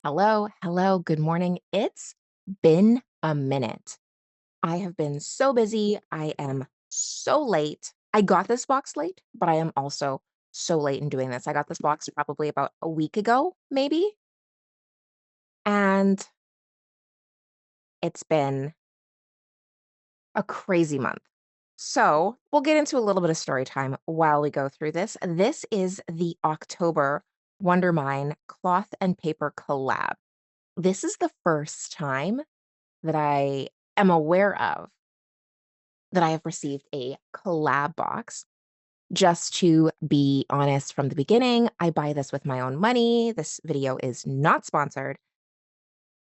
Hello, good morning. It's been a minute. I have been so busy. I am so late. I got this box late, but I am also so late in doing this. I got this box probably about a week ago, maybe, and it's been a crazy month. So, we'll get into a little bit of story time while we go through this. This is the October Wonder Mine cloth and paper collab. This is the first time that I am aware of that I have received a collab box. Just to be honest from the beginning, I buy this with my own money. This video is not sponsored.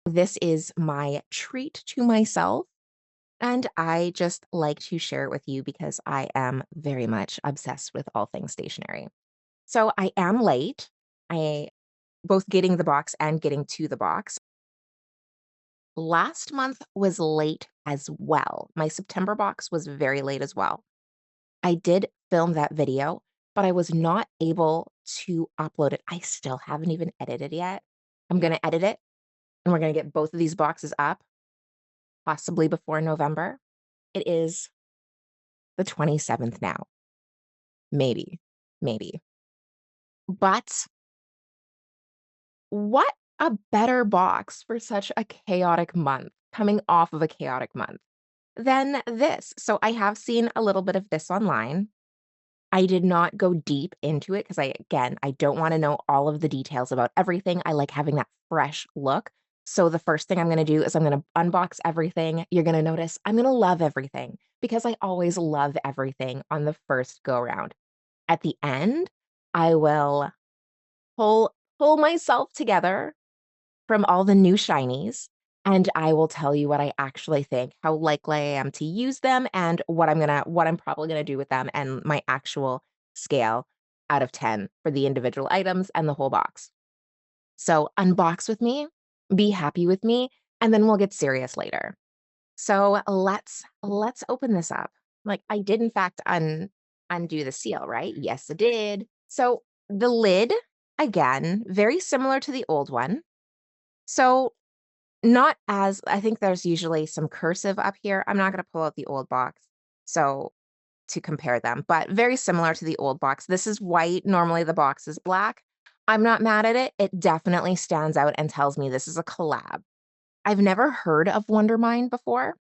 This is my treat to myself, and I just like to share it with you because I am very much obsessed with all things stationery. So I am late. I both getting the box and getting to the box. Last month was late as well. My September box was very late as well. I did film that video, but I was not able to upload it. I still haven't even edited yet. I'm gonna edit it, and we're gonna get both of these boxes up, possibly before November. It is the 27th now. Maybe, maybe. But what a better box for such a chaotic month, coming off of a chaotic month, than this. So I have seen a little bit of this online. I did not go deep into it because I don't wanna know all of the details about everything. I like having that fresh look. So the first thing I'm gonna do is I'm gonna unbox everything. You're gonna notice I'm gonna love everything because I always love everything on the first go round. At the end, I will pull myself together from all the new shinies, and I will tell you what I actually think, how likely I am to use them, and what I'm probably gonna do with them, and my actual scale out of 10 for the individual items and the whole box. So, unbox with me, be happy with me, and then we'll get serious later. So, let's open this up. Like, I did in fact undo the seal, right? Yes, I did. So, the lid, again, very similar to the old one. So, not as I think there's usually some cursive up here. I'm not gonna pull out the old box, so to compare them, but very similar to the old box. This is white, normally the box is black. I'm not mad at it. It definitely stands out and tells me this is a collab. I've never heard of Wondermind before,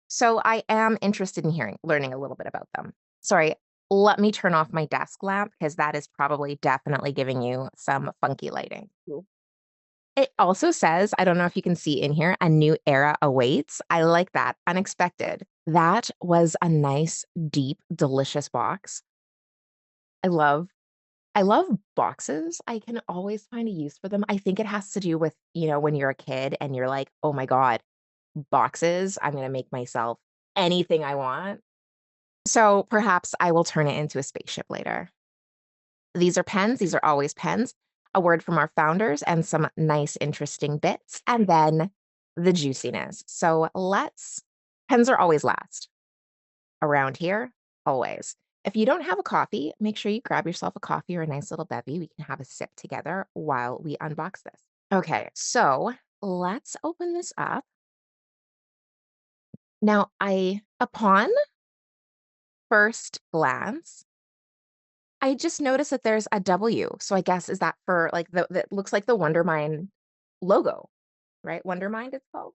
so I am interested in learning a little bit about them. Sorry, let me turn off my desk lamp because that is probably definitely giving you some funky lighting. It also says, I don't know if you can see in here, "A new era awaits." I like that, unexpected. That was a nice, deep, delicious box. I love I love boxes. I can always find a use for them. I think it has to do with, when you're a kid and you're like, "Oh my god, boxes, I'm gonna make myself anything I want." So, perhaps I will turn it into a spaceship later. These are pens, these are always pens, a word from our founders, and some nice, interesting bits, and then the juiciness. So pens are always last. Around here, always. If you don't have a coffee, make sure you grab yourself a coffee or a nice little bevy. We can have a sip together while we unbox this. Okay, so let's open this up. Now, upon first glance, I just noticed that there's a W, so I guess is that for, like, that looks like the Wondermine logo, right? Wondermind it's called?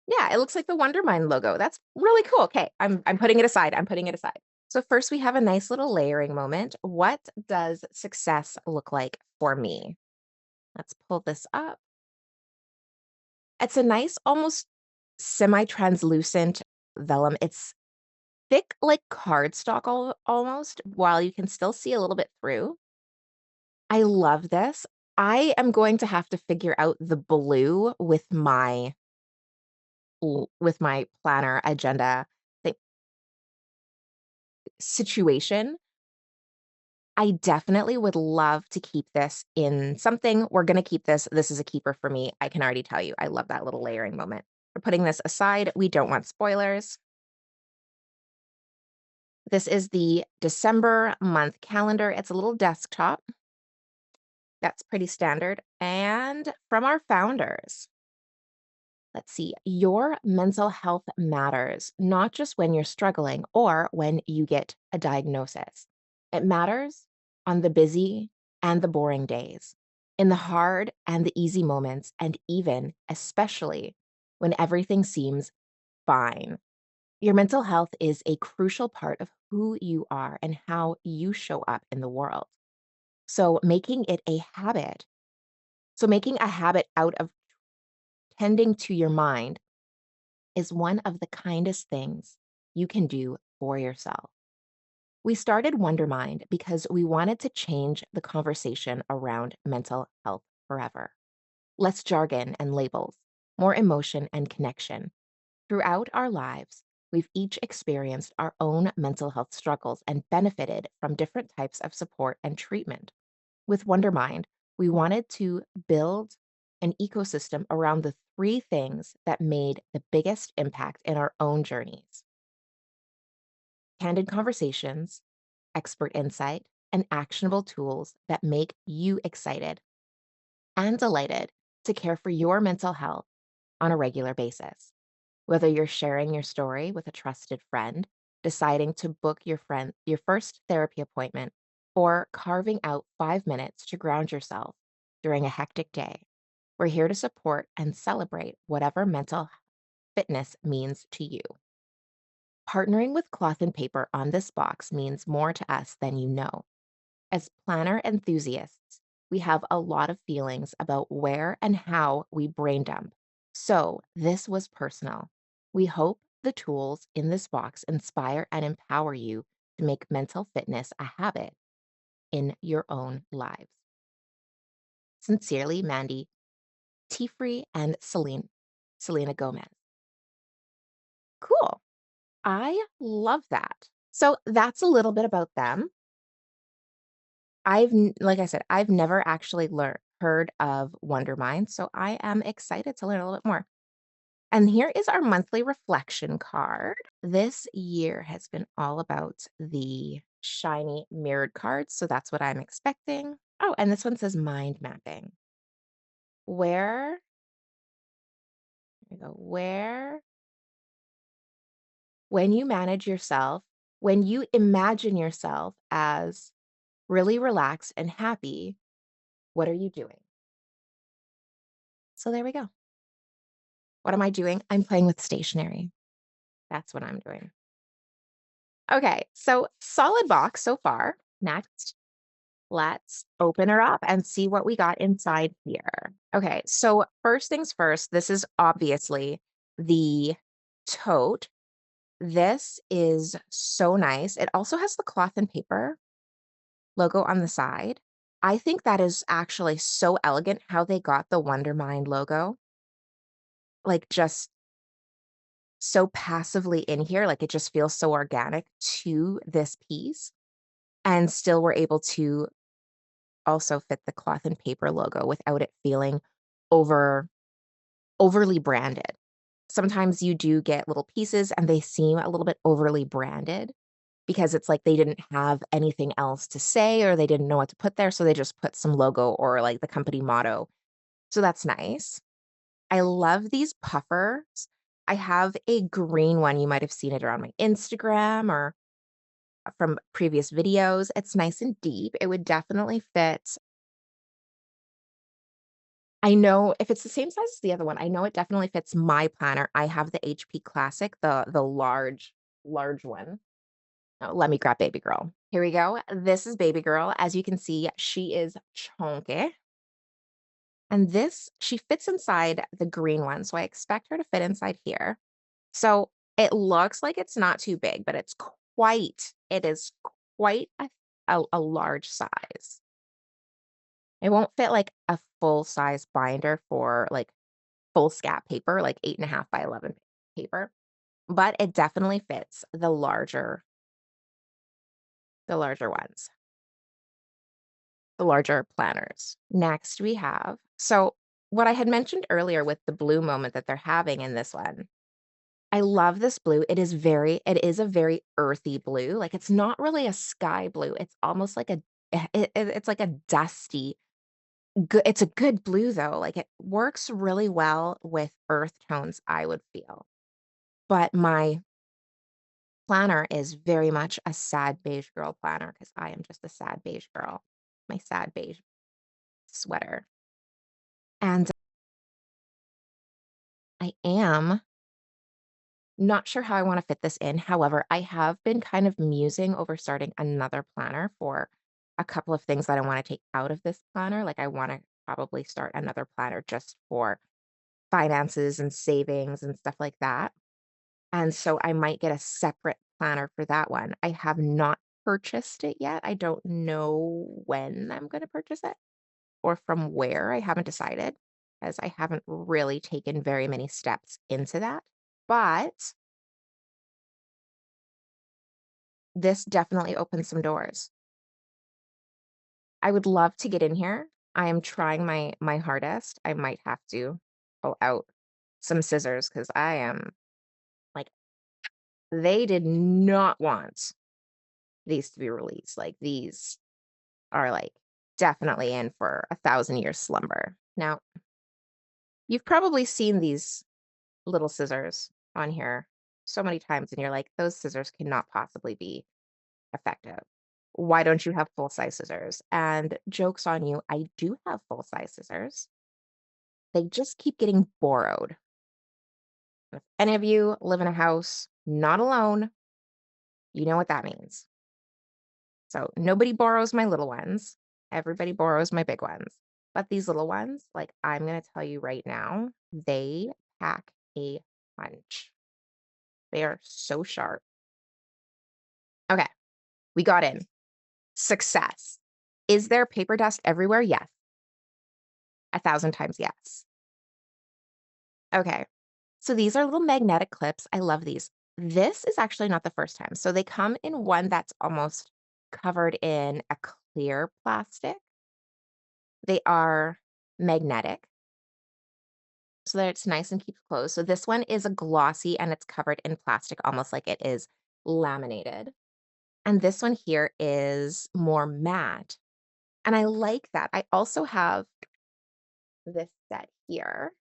Yeah, it looks like the Wondermine logo. That's really cool. Okay, I'm putting it aside, I'm putting it aside. So first we have a nice little layering moment. What does success look like for me? Let's pull this up. It's a nice, almost semi-translucent vellum. It's thick like cardstock almost, while you can still see a little bit through. I love this. I am going to have to figure out the blue with my planner agenda thi situation. I definitely would love to keep this in something. We're gonna keep this. This is a keeper for me. I can already tell you. I love that little layering moment. We're putting this aside. We don't want spoilers. This is the December month calendar. It's a little desktop. That's pretty standard. And from our founders, let's see, your mental health matters, not just when you're struggling or when you get a diagnosis. It matters on the busy and the boring days, in the hard and the easy moments, and even, especially, when everything seems fine. Your mental health is a crucial part of who you are and how you show up in the world. So, making it a habit, making a habit out of tending to your mind is one of the kindest things you can do for yourself. We started Wondermind because we wanted to change the conversation around mental health forever. Less jargon and labels, more emotion and connection. Throughout our lives, we've each experienced our own mental health struggles and benefited from different types of support and treatment. With Wondermind, we wanted to build an ecosystem around the three things that made the biggest impact in our own journeys: candid conversations, expert insight, and actionable tools that make you excited and delighted to care for your mental health on a regular basis. Whether you're sharing your story with a trusted friend, deciding to book your first therapy appointment, or carving out 5 minutes to ground yourself during a hectic day, we're here to support and celebrate whatever mental fitness means to you. Partnering with Cloth and Paper on this box means more to us than you know. As planner enthusiasts, we have a lot of feelings about where and how we brain dump. So, this was personal. We hope the tools in this box inspire and empower you to make mental fitness a habit in your own lives. Sincerely, Mandy, Tifree, and Selena Gomez. Cool. I love that. So that's a little bit about them. Like I said, I've never actually heard of Wondermind, so I am excited to learn a little bit more. And here is our monthly reflection card. This year has been all about the shiny mirrored cards, so that's what I'm expecting. Oh, and this one says mind mapping. Where, where, when you manage yourself, when you imagine yourself as really relaxed and happy, what are you doing? So there we go. What am I doing? I'm playing with stationery. That's what I'm doing. Okay, so solid box so far. Next, let's open her up and see what we got inside here. Okay, so first things first, this is obviously the tote. This is so nice. It also has the Cloth and Paper logo on the side. I think that is actually so elegant how they got the Wondermind logo, like just so passively in here, like it just feels so organic to this piece. And still we're able to also fit the Cloth and Paper logo without it feeling over overly branded. Sometimes you do get little pieces and they seem a little bit overly branded because it's like they didn't have anything else to say or they didn't know what to put there, so they just put some logo or like the company motto. So that's nice. I love these puffers. I have a green one. You might have seen it around my Instagram or from previous videos. It's nice and deep. It would definitely fit. I know if it's the same size as the other one, I know it definitely fits my planner. I have the HP Classic, the large one. Oh, let me grab baby girl. Here we go. This is baby girl. As you can see, she is chunky. And this, she fits inside the green one. So I expect her to fit inside here. So it looks like it's not too big, but it is quite a large size. It won't fit like a full size binder for like full scat paper, like 8.5 by 11 paper, but it definitely fits the larger ones, the larger planners. Next we have, so what I had mentioned earlier with the blue moment that they're having in this one, I love this blue. It is a very earthy blue. Like it's not really a sky blue. It's almost like it's like a dusty. Good, it's a good blue though, like, it works really well with earth tones, I would feel. But my planner is very much a sad beige girl planner because I am just a sad beige girl. My sad beige sweater. And I am not sure how I wanna fit this in. However, I have been kind of musing over starting another planner for a couple of things that I wanna take out of this planner. Like, I wanna probably start another planner just for finances and savings and stuff like that. And so I might get a separate planner for that one. I have not purchased it yet. I don't know when I'm gonna purchase it or from where. I haven't decided, as I haven't really taken very many steps into that. But this definitely opens some doors. I would love to get in here. I am trying my hardest. I might have to pull out some scissors because I am like, they did not want these to be released. Like, these are, like, definitely in for 1,000 years slumber. Now, you've probably seen these little scissors on here so many times, and you're like, "Those scissors cannot possibly be effective. Why don't you have full-size scissors?" And joke's on you, I do have full-size scissors. They just keep getting borrowed. If any of you live in a house not alone, you know what that means. So, nobody borrows my little ones. Everybody borrows my big ones. But these little ones, like, I'm gonna tell you right now, they pack a punch. They are so sharp. Okay, we got in. Success. Is there paper dust everywhere? Yes. 1,000 times yes. Okay. So these are little magnetic clips. I love these. This is actually not the first time. So they come in one that's almost covered in a clear plastic. They are magnetic so that it's nice and keeps closed. So this one is a glossy and it's covered in plastic, almost like it is laminated. And this one here is more matte. And I like that. I also have this set here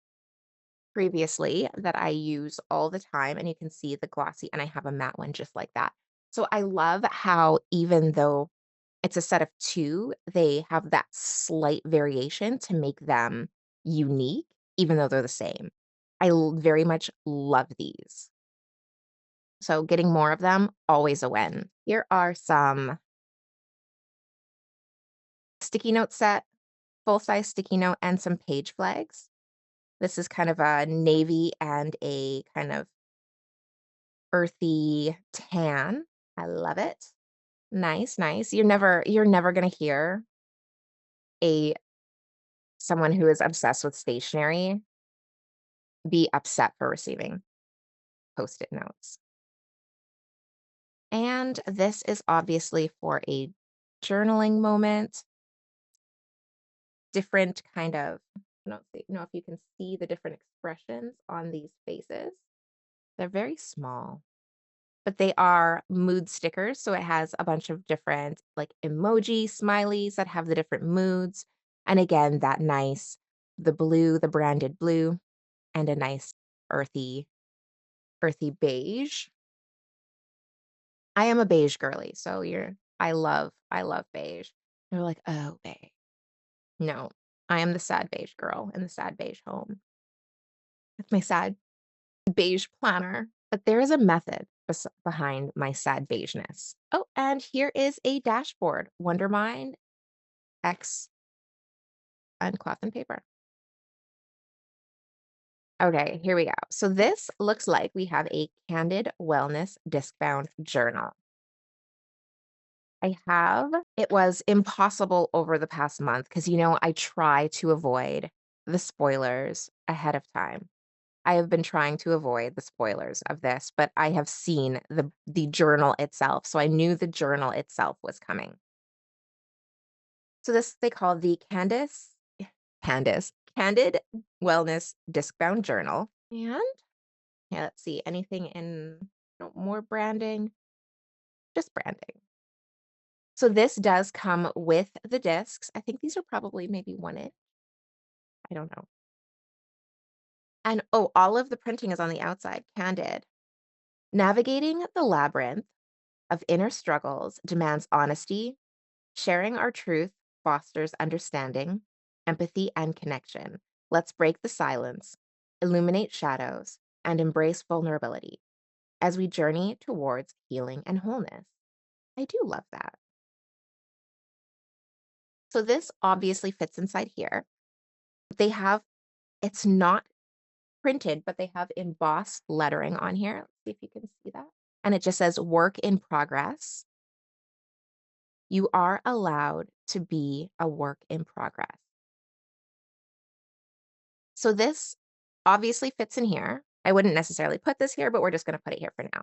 previously that I use all the time, and you can see the glossy, and I have a matte one just like that. So I love how even though it's a set of 2, they have that slight variation to make them unique, even though they're the same. Very much love these. So getting more of them, always a win. Here are some sticky note set, full-size sticky note, and some page flags. This is kind of a navy and a kind of earthy tan. I love it. Nice, nice. You're never gonna hear a someone who is obsessed with stationery be upset for receiving Post-it notes. And this is obviously for a journaling moment, different kind of I don't know if you can see the different expressions on these faces. They're very small. But they are mood stickers, so it has a bunch of different, like, emoji, smileys that have the different moods, and again, that nice the blue, the branded blue, and a nice earthy beige. I am a beige girly, so you're I love beige. You're like, "Oh, beige." No, I am the sad beige girl in the sad beige home. That's my sad beige planner, but there is a method behind my sad beigeness. Oh, and here is a dashboard, Wondermind X and cloth and paper. Okay, here we go. So this looks like we have a candid wellness disc-bound journal. I have it was impossible over the past month because I try to avoid the spoilers ahead of time. I have been trying to avoid the spoilers of this, but I have seen the journal itself, so I knew the journal itself was coming. So this they call the Candid Wellness Disc-Bound Journal. And yeah, let's see, anything in no, more branding, just branding. So this does come with the discs. I think these are probably maybe 1 inch. I don't know. And oh, all of the printing is on the outside, candid. Navigating the labyrinth of inner struggles demands honesty. Sharing our truth fosters understanding, empathy, and connection. Let's break the silence, illuminate shadows, and embrace vulnerability as we journey towards healing and wholeness. I do love that. So, this obviously fits inside here. They have, it's not printed, but they have embossed lettering on here. Let's see if you can see that. And it just says work in progress. You are allowed to be a work in progress. So this obviously fits in here. I wouldn't necessarily put this here, but we're just going to put it here for now.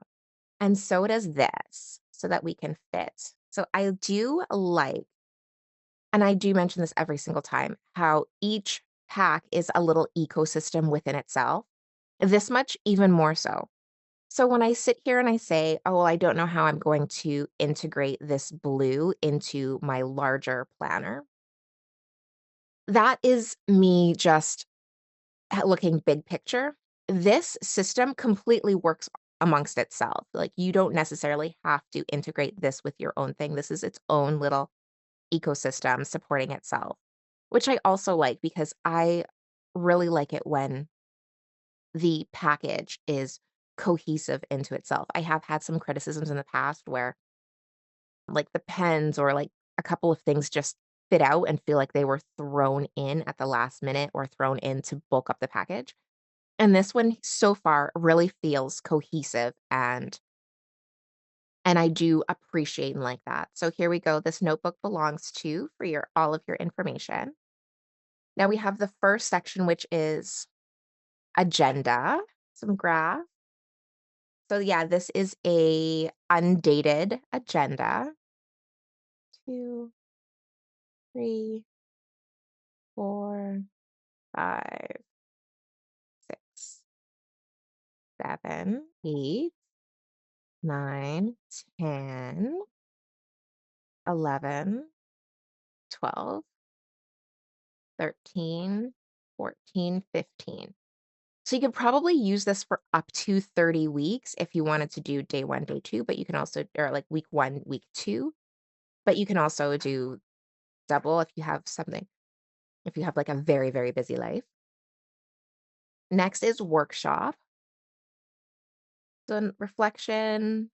And so does this so that we can fit. So I do like, and I do mention this every single time, how each pack is a little ecosystem within itself. This much, even more so. So when I sit here and I say, oh, well, I don't know how I'm going to integrate this blue into my larger planner, that is me just looking big picture. This system completely works amongst itself. Like, you don't necessarily have to integrate this with your own thing. This is its own little ecosystem supporting itself, which I also like because I really like it when the package is cohesive into itself. I have had some criticisms in the past where, like, the pens or like a couple of things just fit out and feel like they were thrown in at the last minute or thrown in to bulk up the package. And this one so far really feels cohesive and I do appreciate and like that. So here we go. This notebook belongs to for your all of your information. Now we have the first section, which is agenda, some graph. So yeah, this is a undated agenda. 2, 3, 4, 5, 6, 7, 8, 9, 10, 11, 12, 13, 14, 15. So you could probably use this for up to 30 weeks if you wanted to do day 1, day 2, but you can also or like week 1, week 2, but you can also do double if you have something if you have like a very, very busy life. Next is workshop. So reflection,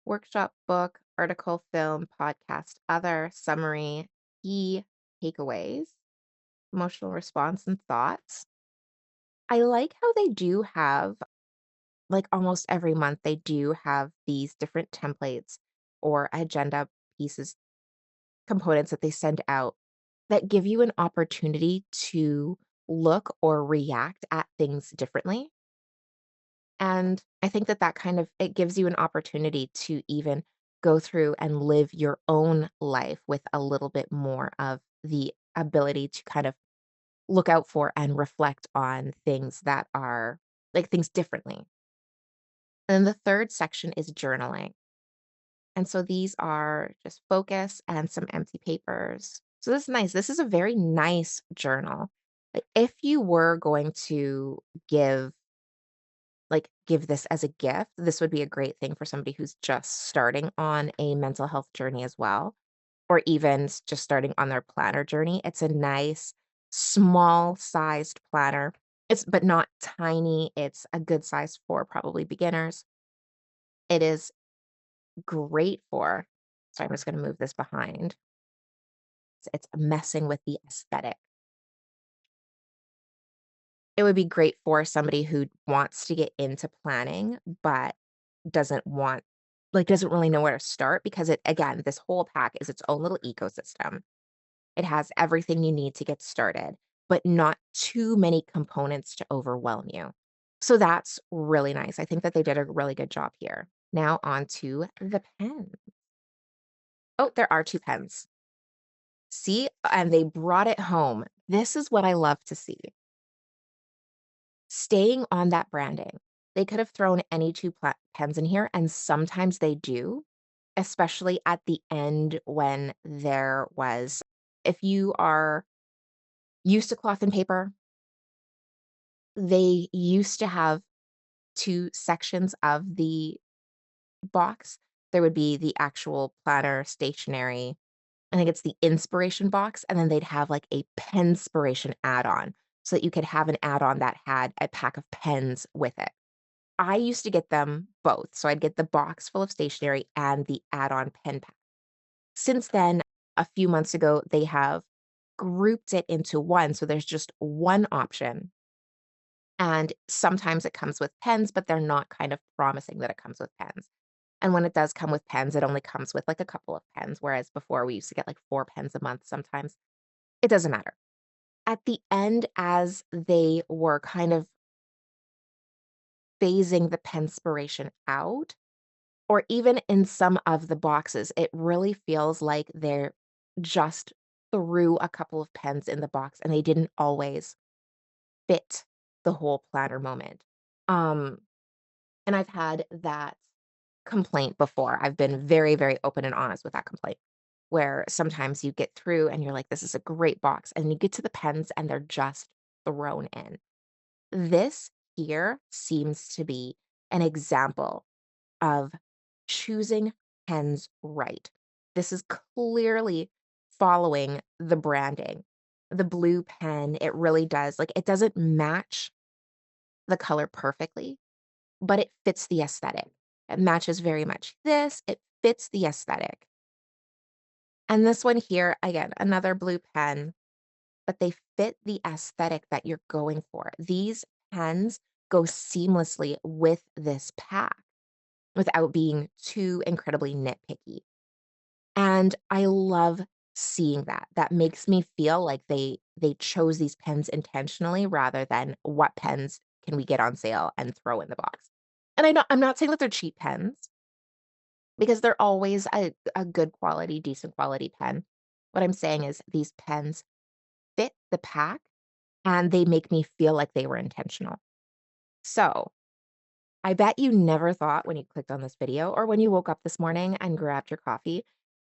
workshop, book, article, film, podcast, other, summary, key takeaways, emotional response and thoughts. I like how they do have, like, almost every month, they do have these different templates or agenda pieces, components that they send out that give you an opportunity to look or react at things differently. And I think that that kind of it gives you an opportunity to even go through and live your own life with a little bit more of the ability to kind of look out for and reflect on things that are like things differently. And the third section is journaling. And so these are just focus and some empty papers. So this is nice. This is a very nice journal. Like, if you were going to give give this as a gift, this would be a great thing for somebody who's just starting on a mental health journey as well, or even just starting on their planner journey. It's a nice small sized planner. It's but not tiny. It's a good size for probably beginners. It is great for so I'm just gonna move this behind. It's messing with the aesthetic. It would be great for somebody who wants to get into planning, but doesn't want doesn't really know where to start because it again, this whole pack is its own little ecosystem. It has everything you need to get started, but not too many components to overwhelm you. So that's really nice. I think that they did a really good job here. Now on to the pen. Oh, there are 2 pens. See? And they brought it home. This is what I love to see. Staying on that branding. They could have thrown any 2 pens in here, and sometimes they do, especially at the end when there was if you are Used to cloth and paper, they used to have 2 sections of the box. There would be the actual planner, stationery, I think it's the inspiration box, and then they'd have, like, a penspiration add-on, so that you could have an add-on that had a pack of pens with it. I used to get them both, so I'd get the box full of stationery and the add-on pen pack. Since then, a few months ago, they have grouped it into one, so there's just one option, and sometimes it comes with pens, but they're not kind of promising that it comes with pens. And when it does come with pens, it only comes with, like, a couple of pens, whereas before we used to get, like, 4 pens a month sometimes. It doesn't matter. At the end, as they were kind of phasing the penspiration out, or even in some of the boxes, it really feels like they're just threw a couple of pens in the box and they didn't always fit the whole planner moment. Um, and I've had that complaint before. I've been very, very open and honest with that complaint, where sometimes you get through and you're like, this is a great box. And you get to the pens and they're just thrown in. This here seems to be an example of choosing pens right. This is clearly following the branding. The blue pen, it really does. Like, it doesn't match the color perfectly, but it fits the aesthetic. It matches very much this, it fits the aesthetic. And this one here, again, another blue pen, but they fit the aesthetic that you're going for. These pens go seamlessly with this pack without being too incredibly nitpicky. And I love seeing that. That makes me feel like they chose these pens intentionally rather than what pens can we get on sale and throw in the box. And I'm not saying that they're cheap pens because they're always a good quality, decent quality pen. What I'm saying is these pens fit the pack and they make me feel like they were intentional. So, I bet you never thought when you clicked on this video or when you woke up this morning and grabbed your coffee,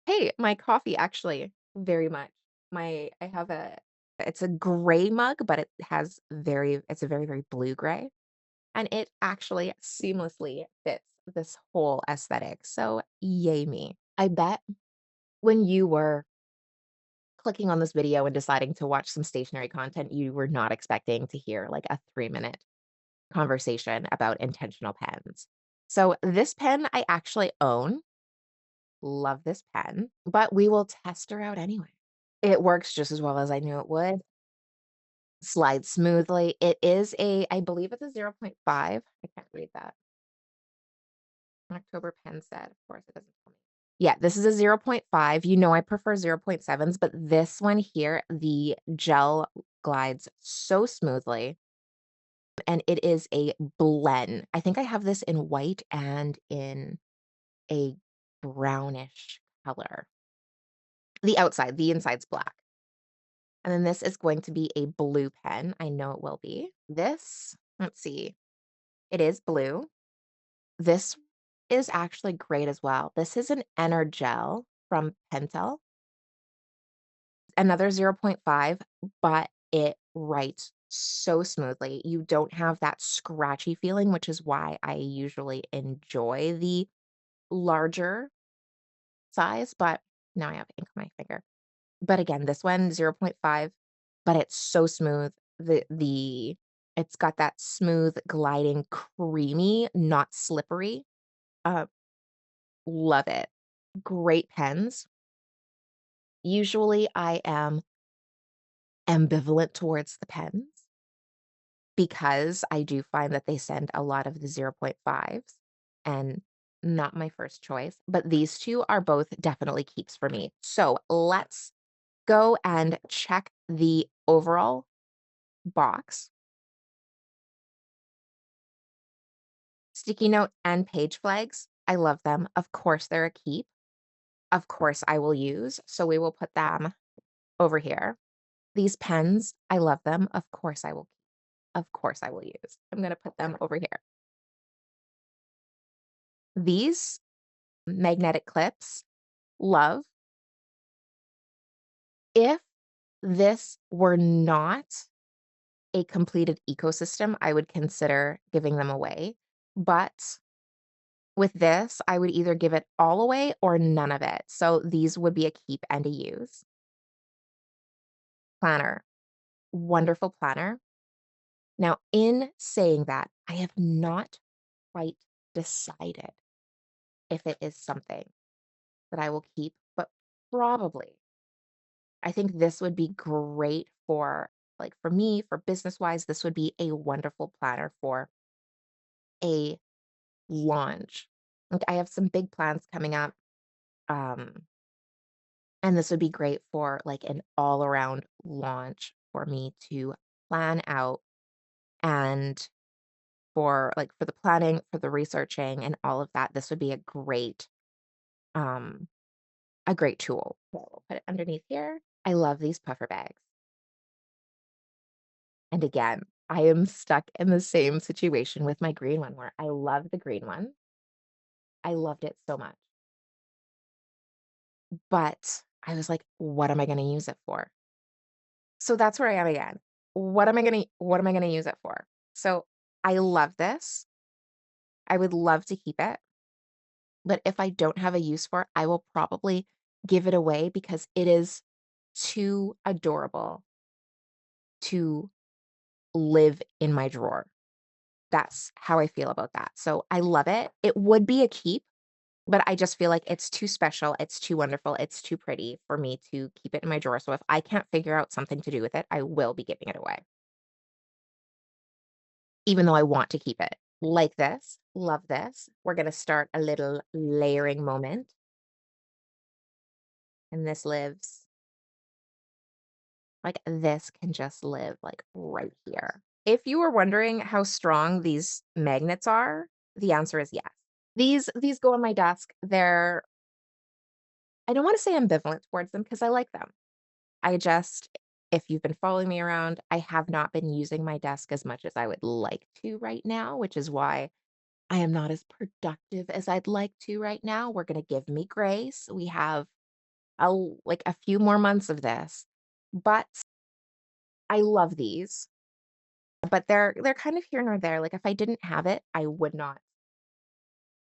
"Hey, my coffee actually very much I have a it's a gray mug, but it's a very, very blue gray, and it actually seamlessly fits this whole aesthetic, so yay me." I bet when you were clicking on this video and deciding to watch some stationery content, you were not expecting to hear, like, a 3-minute conversation about intentional pens. So this pen I actually own. Love this pen, but we will test her out anyway. It works just as well as I knew it would. Slides smoothly. It is I believe it's a zero point 0.5. I can't read that. October pen set. Of course, it doesn't tell me. Yeah, this is a zero point 0.5. You know I prefer 0.7s, but this one here, the gel glides so smoothly. And it is a blend. I think I have this in white and in a brownish color. The inside's black. And then this is going to be a blue pen. I know it will be. This, let's see, it is blue. This is actually great as well. This is an Energel from Pentel, another zero point 0.5, but it writes so smoothly. You don't have that scratchy feeling, which is why I usually enjoy the larger size, but now I have ink on my finger. But again, this one, zero point 0.5, but it's so smooth. It's got that smooth, gliding, creamy, not slippery. Uh, love it. Great pens. Usually, I am ambivalent towards the pens because I do find that they send a lot of the zero point 0.5s and not my first choice, but these 2 are both definitely keeps for me. So, let's go and check the overall box. Sticky note and page flags, I love them. Of course, they're a keep. Of course, I will use, so we will put them over here. These pens, I love them. Of course, I will use. I'm gonna put them over here. These magnetic clips, love. If this were not a completed ecosystem, I would consider giving them away. But with this, I would either give it all away or none of it. So these would be a keep and a use. Planner, wonderful planner. Now, in saying that, I have not quite decided if it is something that I will keep, but probably. I think this would be great for, like, for me, for business wise, this would be a wonderful planner for a launch. Like, I have some big plans coming up. Um, and this would be great for like an all around launch for me to plan out and for the planning, for the researching and all of that. This would be um a great tool. So we'll put it underneath here. I love these puffer bags. And again, I am stuck in the same situation with my green one where I love the green one. I loved it so much. But I was like, what am I going to use it for? So that's where I am again. What am I gonna use it for? So I love this. I would love to keep it, but if I don't have a use for it, I will probably give it away because it is too adorable to live in my drawer. That's how I feel about that. So I love it. It would be a keep, but I just feel like it's too special, it's too wonderful, it's too pretty for me to keep it in my drawer. So if I can't figure out something to do with it, I will be giving it away. Even though I want to keep it. Like this, love this. We're gonna start a little layering moment, and this lives like, this can just live, like, right here. If you were wondering how strong these magnets are, the answer is yes. These go on my desk. I don't wanna say ambivalent towards them because I like them. I just if you've been following me around, I have not been using my desk as much as I would like to right now, which is why I am not as productive as I'd like to right now. We're gonna give me grace. We have a few more months of this, but I love these. But they're kind of here nor there. Like if I didn't have it, I would not.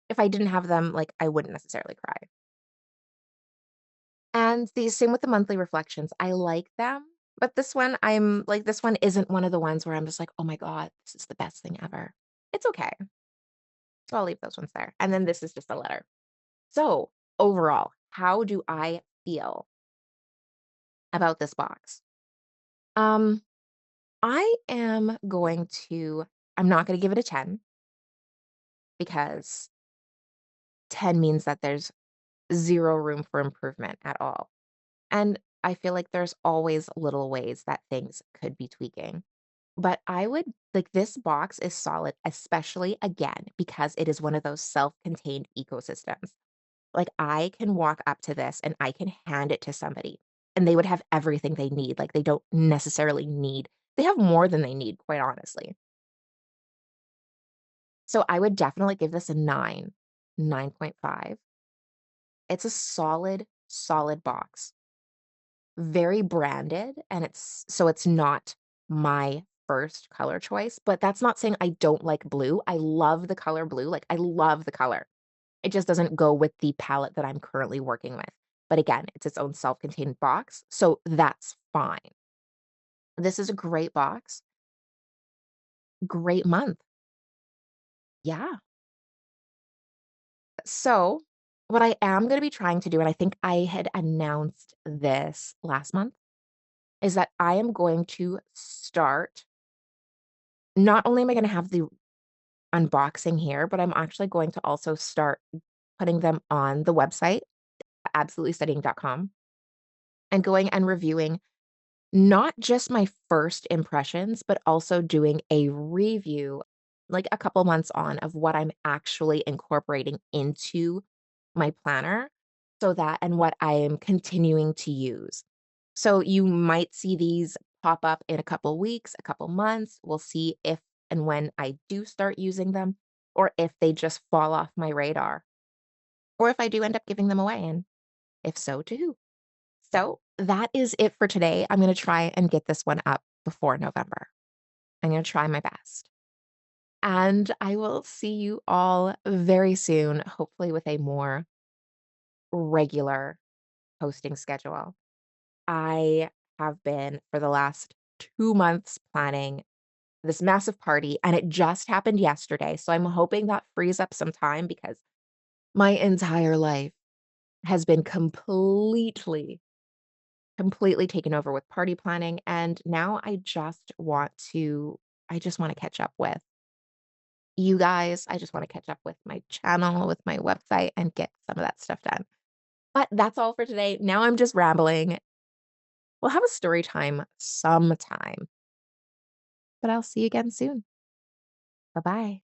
If I didn't have them, like I wouldn't necessarily cry. And the same with the monthly reflections. I like them, but this one isn't one of the ones where I'm just like, oh my God, this is the best thing ever. It's okay. So I'll leave those ones there. And then this is just a letter. So, overall, how do I feel about this box? Um, I am going to I'm not gonna give it a 10 because 10 means that there's 0 room for improvement at all. And I feel like there's always little ways that things could be tweaking. But I would like this box is solid, especially again, because it is one of those self-contained ecosystems. Like, I can walk up to this and I can hand it to somebody, and they would have everything they need, like, they don't necessarily need they have more than they need, quite honestly. So, I would definitely give this a 9, 9.5. It's a solid, solid box. Very branded, and it's not my first color choice, but that's not saying I don't like blue. I love the color blue, like, I love the color. It just doesn't go with the palette that I'm currently working with. But again, it's its own self-contained box, so that's fine. This is a great box, great month. Yeah. So, what I am gonna be trying to do, and I think I had announced this last month, is that I am going to start not only am I gonna have the unboxing here, but I'm actually going to also start putting them on the website, absolutelystudying.com, and going and reviewing not just my first impressions, but also doing a review, like, a couple months on of what I'm actually incorporating into my planner so that and what I am continuing to use. So, you might see these pop up in a couple weeks, a couple months. We'll see if and when I do start using them, or if they just fall off my radar, or if I do end up giving them away, and if so, to who. So that is it for today. I'm going to try and get this one up before November. I'm going to try my best. And I will see you all very soon, hopefully with a more regular posting schedule. I have been for the last 2 months planning this massive party, and it just happened yesterday. So I'm hoping that frees up some time because my entire life has been completely taken over with party planning. And now I just want to catch up with you guys. I just want to catch up with my channel, with my website, and get some of that stuff done. But that's all for today. Now I'm just rambling. We'll have a story time sometime, but I'll see you again soon. Bye bye.